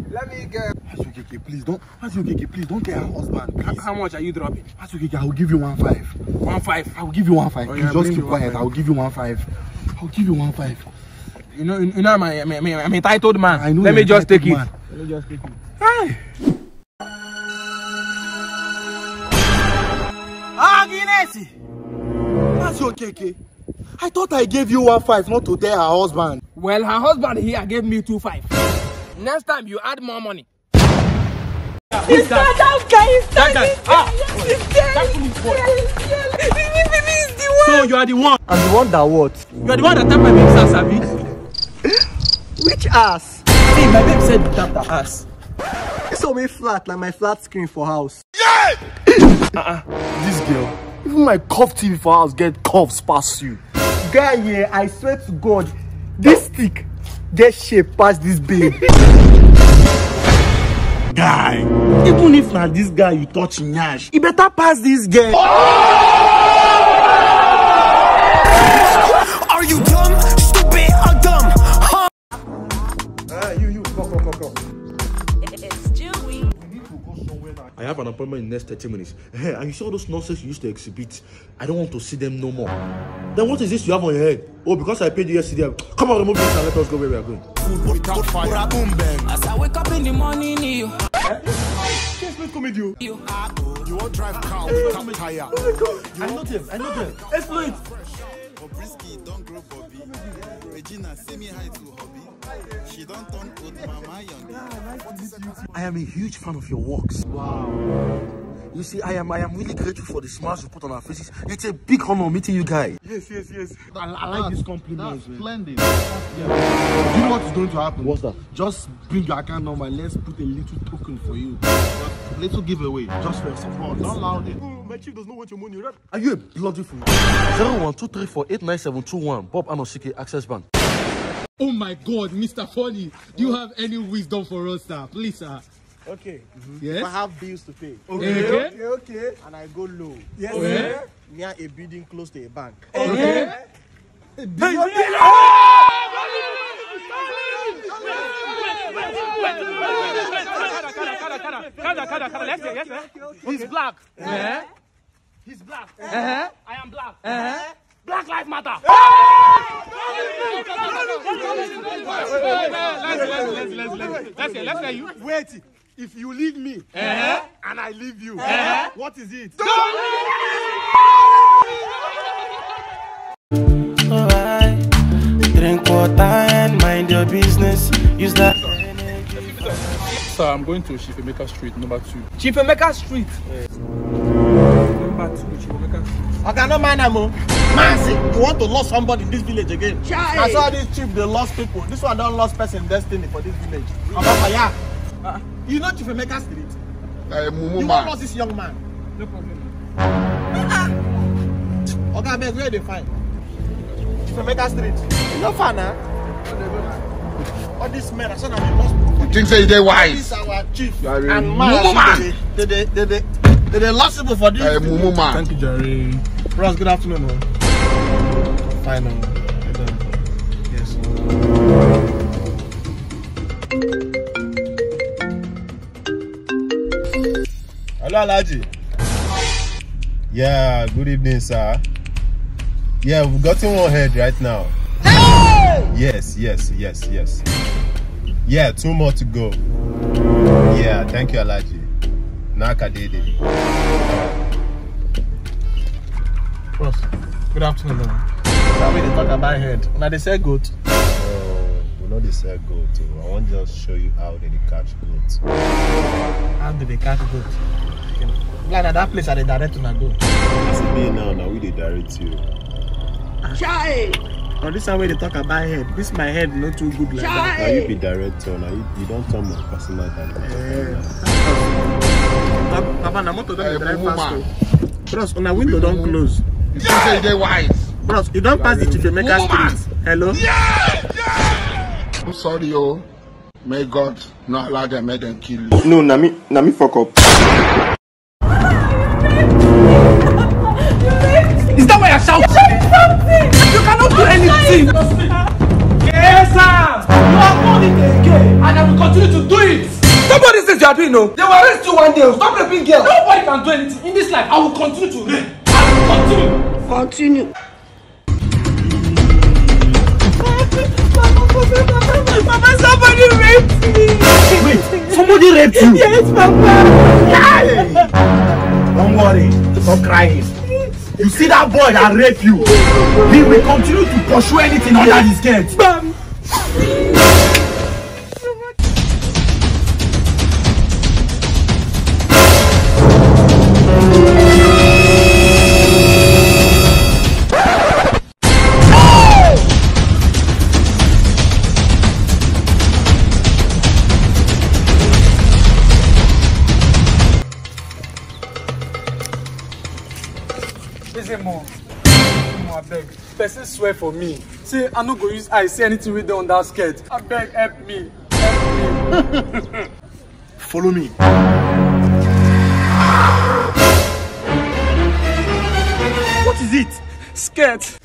Let me get. Azukeke, please don't. Azukeke, please don't get her husband. Please. How much are you dropping? Azukeke, I will give you 1.5. 1.5. I will give you 1.5. Oh, Please yeah, just keep 1.5. quiet. I will give you 1.5. I will give you 1.5. You know, I'm entitled man. I know. Let me just take it. Man. Let me just take it. Hey. Guinness. Azukeke, I thought I gave you 1.5 not to tell her husband. Well, her husband here gave me 2.5. Next time you add more money. He's that guy. So you are the one. I'm the one that what? You are the one that tapped my baby's ass, Abby. Which ass? See, my baby said you tapped her ass. It's always flat, like my flat screen for house. This girl, even my cough TV for house get coughs past you. Guy, yeah, I swear to God, this stick get shape past this babe. Guy, even if not this guy you touch nyash, he better pass this girl. Are you dumb, stupid, or dumb? Huh? You, come. It's Chewy. I have an appointment in the next 30 minutes. And you saw those nonsense you used to exhibit. I don't want to see them no more. Then what is this you have on your head? Oh, because I paid you yesterday. Come on, remove this and let us go where we are going. As I wake up in the morning, you won't drive car without tire. I know them. Exploit. Bobrisky don't grow Bobby. Regina, say me hi to hobby. She don't turn old mama young. I am a huge fan of your works. Wow. You see, I am really grateful for the smiles you put on our faces. It's a big honor meeting you guys. Yes. I like this compliment. That's splendid. Yeah. You know what is going to happen? What's that? Just bring your account number. Let's put a little token for you. Just a little giveaway, just for your support. Don't loud it. My chief does not want your money, right? Are you a bloody fool? 0123489721 Bob Anosike Access Bank. Oh my God, Mr. Funny, do you have any wisdom for us, sir? Please, sir. Okay. Yes? I have bills to pay. Okay. And I go low. Yes. Okay. Near a building close to a bank. Okay. He's black. He's black. I am black. Black Lives Matter. Let's hear you. Wait, if you leave me and I leave you, what is it? alright. Drink water and mind your business. Use that. Sir, I'm going to Chifemeka Street, number 2. Chifemeka Street. Number 2, Chifemeka Street. Okay, no mind Amo. Mercy, you want to lose somebody in this village again? I saw this chief, they lost people. This one don't lost person destiny for this village. You know Chifemeka Street? You won't lost this young man. No problem. Okay, I beg, where they find? Chifemeka Street. You know fun, huh? All these men, I saw that they lost people. You think say they wise? This is our chief and man. They lost people for this. Thank you, Jerry. Ross, good afternoon. Man. Fine. Yes. Hello, Alaji. Yeah, good evening, sir. Yeah, we've gotten one head right now. Hey! Yes. Yeah, 2 more to go. Yeah, thank you, Alaji. Nakadede. Ross, good afternoon. Now we talk about head. Now they say goat. Oh, we know they say goat too. I want to just show you how they catch goat. How do they catch goat? Like that place are they direct to go. As it be now we they direct you. Chai! Now this time when they talk about head, this my head not too good like that. Now you be director, now you don't turn my personal time. Papa, na motor don't drive fast. Bros, on a window don't close. You say they wise. Bros, you don't pass the Chifemeka Street. Hello? Yeah! I'm sorry, oh. May God not allow them, make them kill you. No, na me fuck up. Is that why you're shouting? You cannot do anything. Yes, sir. You are you are doing, no? They will arrest you one day. Stop raping girls. Nobody can do anything in this life. I will continue to rape. I will continue. Papa, somebody raped me. Wait, somebody raped you? Yes, Papa. Don't worry, stop crying. You see that boy that raped you? He will continue to pursue anything under his skirt. Listen, Mom, I beg. Person swear for me. Say, I no go use eye see anything with them on that skirt. I beg, help me. Help me. Follow me. What is it? Skirt.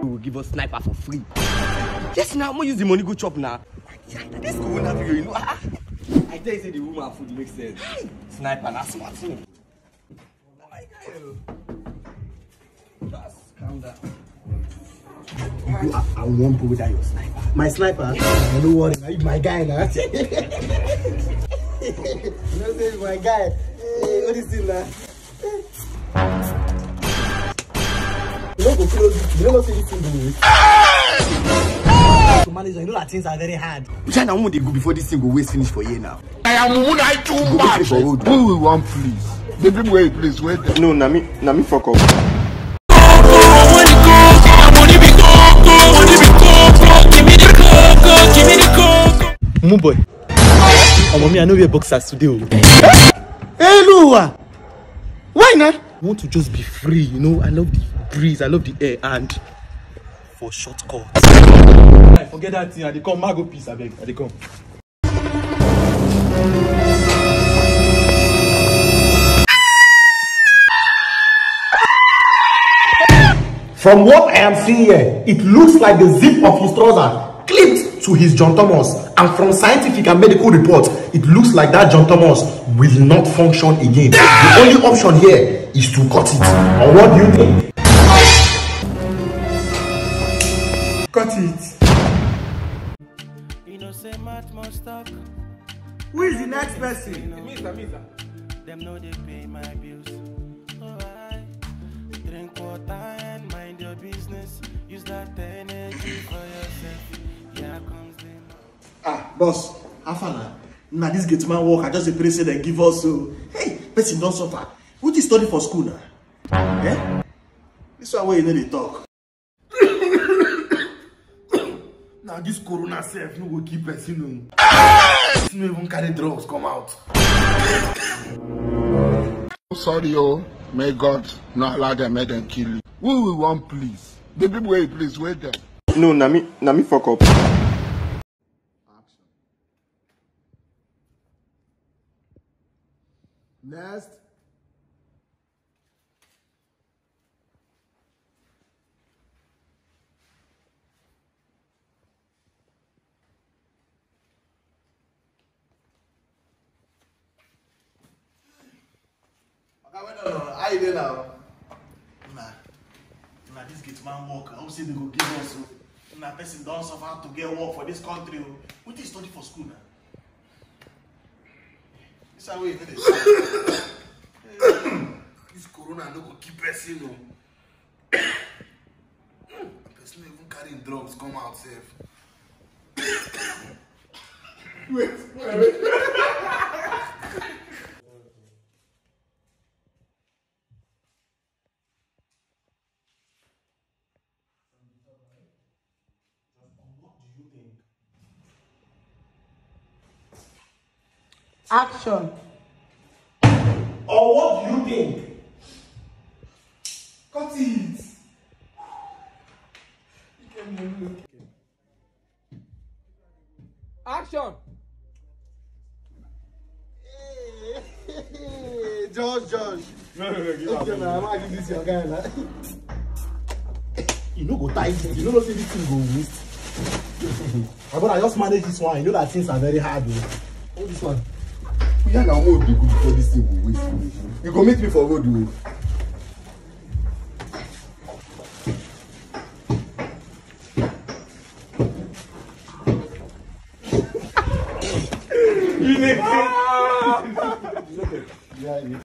Will give us sniper for free. Yes, now I'm gonna use the money go chop now. This corona video, you know. I tell you, say the woman food makes sense. Sniper, that's smart too. Just calm down. I won't go without your sniper. My sniper? Yeah. Don't worry, you're my guy now. You know, say my guy. Hey, what is it now? You don't go close it. You don't know say this thing go away. To manage, you know that things are very hard. Which I know they go before this thing go waste finish for you now. I am Munai too much. Who will want please? Baby, wait, please, wait. No, na me fuck up. Mumu boy. Oh, mommy, I know we're boxers today. Hey, Lua. Why not? I want to just be free, you know. I love the breeze, I love the air, and for short cuts. Forget that thing. I dey come, Mago peace, I beg. I dey come. From what I am seeing here, it looks like the zip of his trouser clipped to his John Thomas, and from scientific and medical reports, it looks like that John Thomas will not function again. The only option here is to cut it. Or what do you think? Cut it. Who is the next person? Misa. Them know they pay my bills. Alright. Drink water and mind your business. Use that energy for yourself. Here comes the Ah, boss, half an hour. Now this gate man work. I just a pray say they give us so. Hey, person don't suffer. Who did study for school now? Yeah? This one where you know they talk. Now this corona self no go keep person. This no even carry drugs come out. Sorry, oh. May God not allow them, make them kill you. Who will want please? Baby, wait, please, wait there. No, na me fuck up. Next. How you doing now? Nah, this gate man work. I will say they go give us. Nah, person don't suffer to get work for this country. What did you study for school now? This shall we finish? This corona no go keep person no. Person even carrying drugs come out safe. Wait. Action. Or what do you think? Cut it. Action. Josh. No, Okay, now I'm gonna give this your guy now. You know go tight. You know see this thing go waste. I'm gonna just manage this one. You know that things are very hard though. Hold this one. Yeah, now what be good for this thing go waste. You go meet me for road,